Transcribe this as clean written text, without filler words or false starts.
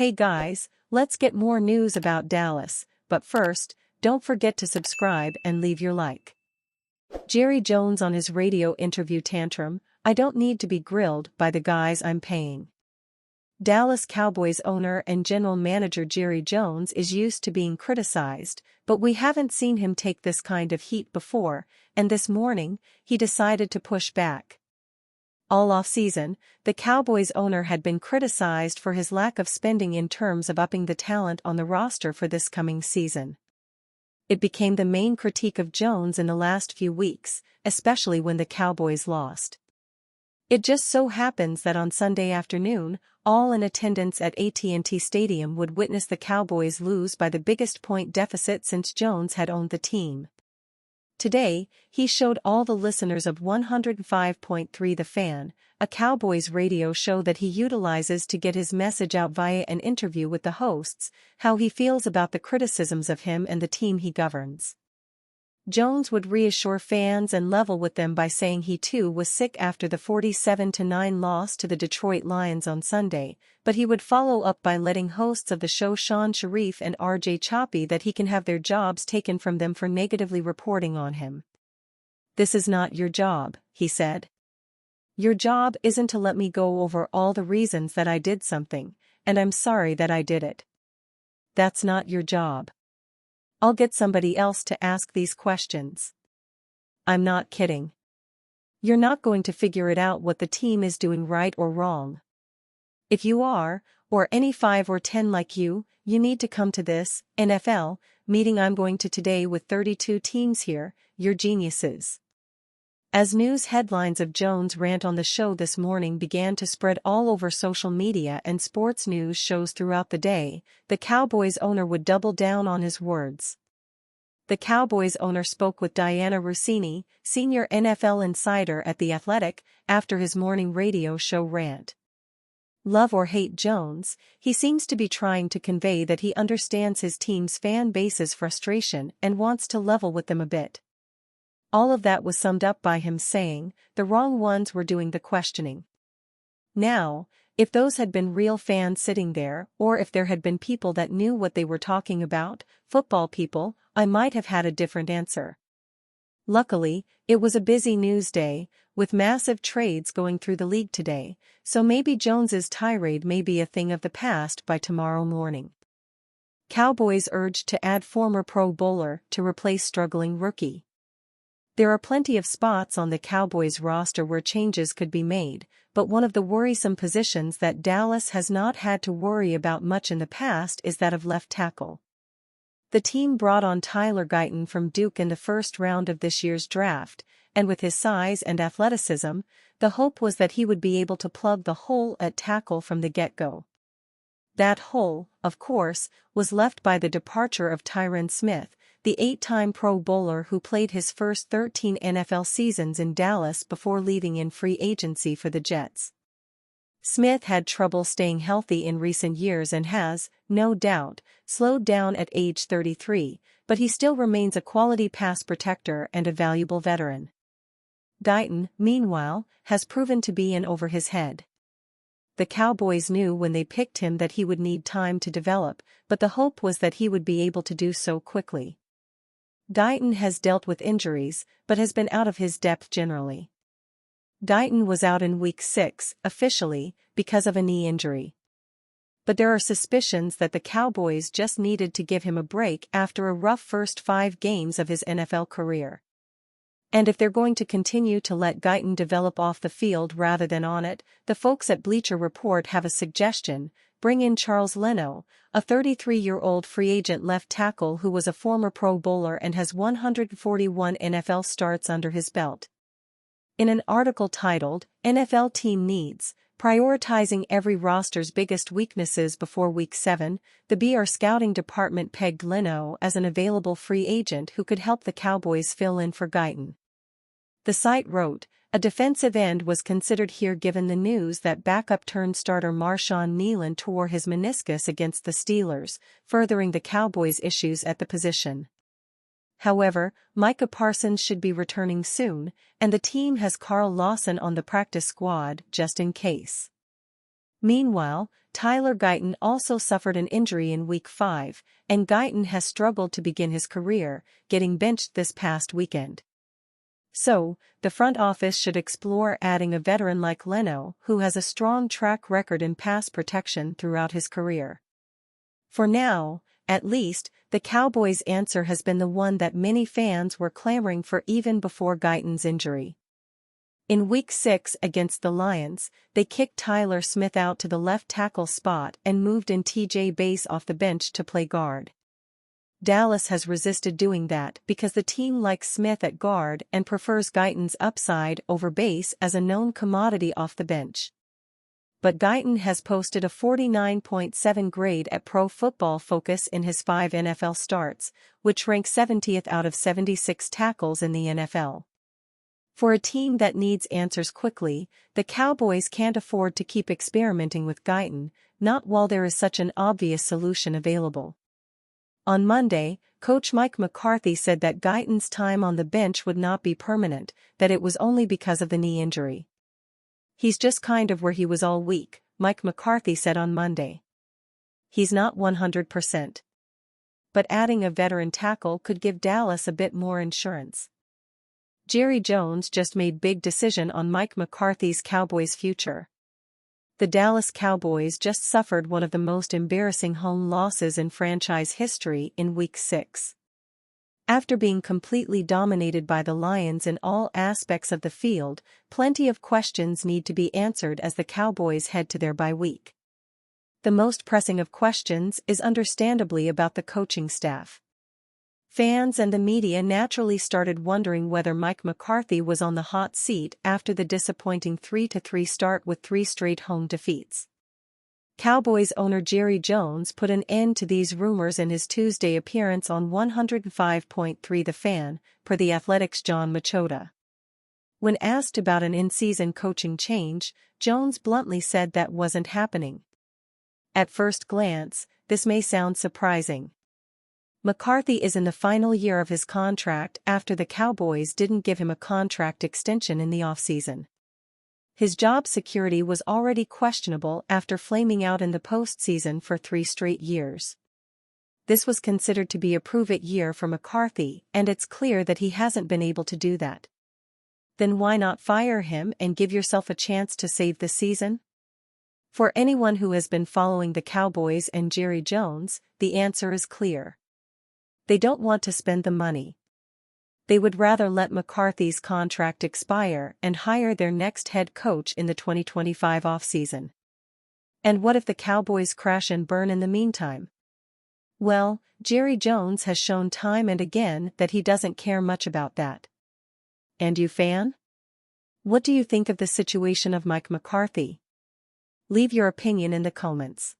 Hey guys, let's get more news about Dallas, but first, don't forget to subscribe and leave your like. Jerry Jones on his radio interview tantrum, I don't need to be grilled by the guys I'm paying. Dallas Cowboys owner and general manager Jerry Jones is used to being criticized, but we haven't seen him take this kind of heat before, and this morning, he decided to push back. All off-season, the Cowboys owner had been criticized for his lack of spending in terms of upping the talent on the roster for this coming season. It became the main critique of Jones in the last few weeks, especially when the Cowboys lost. It just so happens that on Sunday afternoon, all in attendance at AT&T Stadium would witness the Cowboys lose by the biggest point deficit since Jones had owned the team. Today, he showed all the listeners of 105.3 The Fan, a Cowboys radio show that he utilizes to get his message out via an interview with the hosts, how he feels about the criticisms of him and the team he governs. Jones would reassure fans and level with them by saying he too was sick after the 47-9 loss to the Detroit Lions on Sunday, but he would follow up by letting hosts of the show Sean Sharif and RJ Choppy that he can have their jobs taken from them for negatively reporting on him. "This is not your job," he said. "Your job isn't to let me go over all the reasons that I did something, and I'm sorry that I did it. That's not your job. I'll get somebody else to ask these questions." I'm not kidding. You're not going to figure it out what the team is doing right or wrong. If you are, or any 5 or 10 like you need to come to this NFL meeting I'm going to today with 32 teams here. You're geniuses. As news headlines of Jones' rant on the show this morning began to spread all over social media and sports news shows throughout the day, the Cowboys owner would double down on his words. The Cowboys owner spoke with Diana Russini, senior NFL insider at The Athletic, after his morning radio show rant. Love or hate Jones, he seems to be trying to convey that he understands his team's fan base's frustration and wants to level with them a bit. All of that was summed up by him saying, the wrong ones were doing the questioning. Now, if those had been real fans sitting there, or if there had been people that knew what they were talking about, football people, I might have had a different answer. Luckily, it was a busy news day, with massive trades going through the league today, so maybe Jones's tirade may be a thing of the past by tomorrow morning. Cowboys urged to add former Pro Bowler to replace struggling rookie. There are plenty of spots on the Cowboys roster where changes could be made, but one of the worrisome positions that Dallas has not had to worry about much in the past is that of left tackle. The team brought on Tyler Guyton from Duke in the first round of this year's draft, and with his size and athleticism, the hope was that he would be able to plug the hole at tackle from the get-go. That hole, of course, was left by the departure of Tyron Smith, the 8-time Pro Bowler who played his first 13 NFL seasons in Dallas before leaving in free agency for the Jets. Smith had trouble staying healthy in recent years and has, no doubt, slowed down at age 33, but he still remains a quality pass protector and a valuable veteran. Guyton, meanwhile, has proven to be in over his head. The Cowboys knew when they picked him that he would need time to develop, but the hope was that he would be able to do so quickly. Guyton has dealt with injuries, but has been out of his depth generally. Guyton was out in Week 6, officially, because of a knee injury. But there are suspicions that the Cowboys just needed to give him a break after a rough first 5 games of his NFL career. And if they're going to continue to let Guyton develop off the field rather than on it, the folks at Bleacher Report have a suggestion: bring in Charles Leno, a 33-year-old free agent left tackle who was a former Pro Bowler and has 141 NFL starts under his belt. In an article titled, NFL Team Needs, Prioritizing Every Roster's Biggest Weaknesses Before Week 7, the BR scouting department pegged Leno as an available free agent who could help the Cowboys fill in for Guyton. The site wrote, a defensive end was considered here given the news that backup-turned-starter Marshawn Kneeland tore his meniscus against the Steelers, furthering the Cowboys' issues at the position. However, Micah Parsons should be returning soon, and the team has Carl Lawson on the practice squad just in case. Meanwhile, Tyler Guyton also suffered an injury in Week 5, and Guyton has struggled to begin his career, getting benched this past weekend. So, the front office should explore adding a veteran like Leno, who has a strong track record in pass protection throughout his career. For now, at least, the Cowboys' answer has been the one that many fans were clamoring for even before Guyton's injury. In Week 6 against the Lions, they kicked Tyler Smith out to the left tackle spot and moved in TJ Bass off the bench to play guard. Dallas has resisted doing that because the team likes Smith at guard and prefers Guyton's upside over Bass as a known commodity off the bench. But Guyton has posted a 49.7 grade at Pro Football Focus in his 5 NFL starts, which ranks 70th out of 76 tackles in the NFL. For a team that needs answers quickly, the Cowboys can't afford to keep experimenting with Guyton, not while there is such an obvious solution available. On Monday, Coach Mike McCarthy said that Guyton's time on the bench would not be permanent, that it was only because of the knee injury. "He's just kind of where he was all week," Mike McCarthy said on Monday. "He's not 100%. But adding a veteran tackle could give Dallas a bit more insurance." Jerry Jones just made big decision on Mike McCarthy's Cowboys' future. The Dallas Cowboys just suffered one of the most embarrassing home losses in franchise history in Week 6. After being completely dominated by the Lions in all aspects of the field, plenty of questions need to be answered as the Cowboys head to their bye week. The most pressing of questions is understandably about the coaching staff. Fans and the media naturally started wondering whether Mike McCarthy was on the hot seat after the disappointing 3-3 start with 3 straight home defeats. Cowboys owner Jerry Jones put an end to these rumors in his Tuesday appearance on 105.3 The Fan, per The Athletic's John Machota. When asked about an in-season coaching change, Jones bluntly said that wasn't happening. At first glance, this may sound surprising. McCarthy is in the final year of his contract after the Cowboys didn't give him a contract extension in the offseason. His job security was already questionable after flaming out in the postseason for 3 straight years. This was considered to be a prove-it year for McCarthy, and it's clear that he hasn't been able to do that. Then why not fire him and give yourself a chance to save the season? For anyone who has been following the Cowboys and Jerry Jones, the answer is clear. They don't want to spend the money. They would rather let McCarthy's contract expire and hire their next head coach in the 2025 offseason. And what if the Cowboys crash and burn in the meantime? Well, Jerry Jones has shown time and again that he doesn't care much about that. And you, fan? What do you think of the situation of Mike McCarthy? Leave your opinion in the comments.